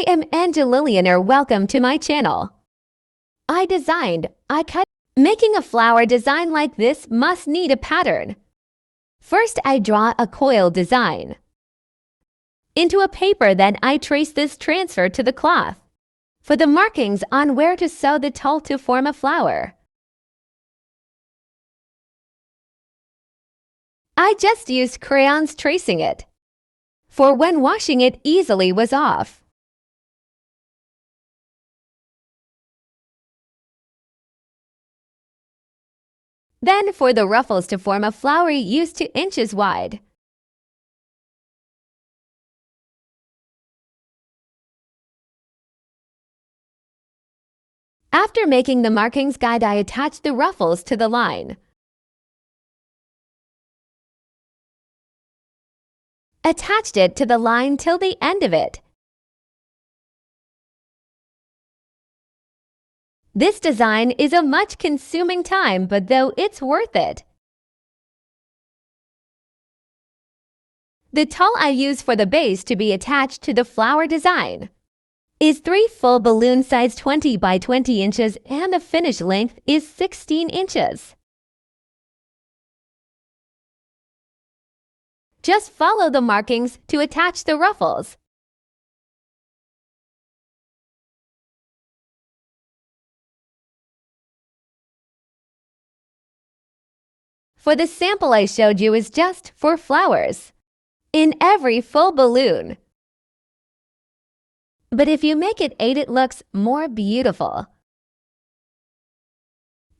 I am Angelillian. Welcome to my channel. I cut. Making a flower design like this must need a pattern. First, I draw a coil design into a paper, then I trace this transfer to the cloth for the markings on where to sew the tulle to form a flower. I just used crayons tracing it, for when washing it easily was off. Then for the ruffles to form a flower, used 2 inches wide. After making the markings guide, I attached the ruffles to the line. Attached it to the line till the end of it. This design is a much consuming time, but though it's worth it. The tulle I use for the base to be attached to the flower design is 3 full balloon size 20 by 20 inches, and the finished length is 16 inches. Just follow the markings to attach the ruffles. For the sample I showed you is just for flowers in every full balloon. But if you make it 8, it looks more beautiful.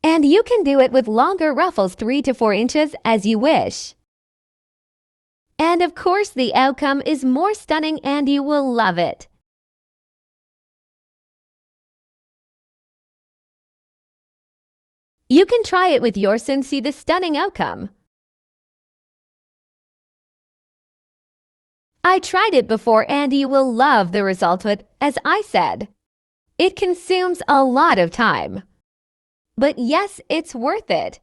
And you can do it with longer ruffles, 3 to 4 inches, as you wish. And of course, the outcome is more stunning and you will love it. You can try it with yours and see the stunning outcome. I tried it before and you will love the result, but as I said, it consumes a lot of time. But yes, it's worth it.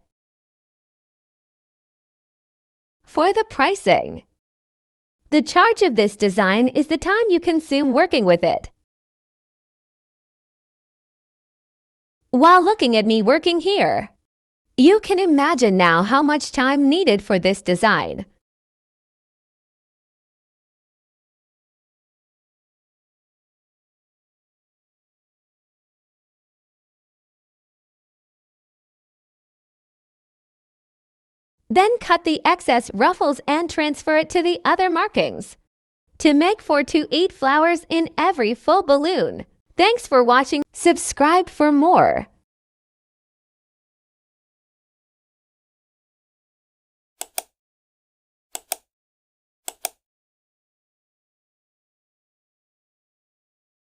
For the pricing, the charge of this design is the time you consume working with it. While looking at me working here, you can imagine now how much time needed for this design. Then cut the excess ruffles and transfer it to the other markings to make 4 to 8 flowers in every full balloon. Thanks for watching. Subscribe for more.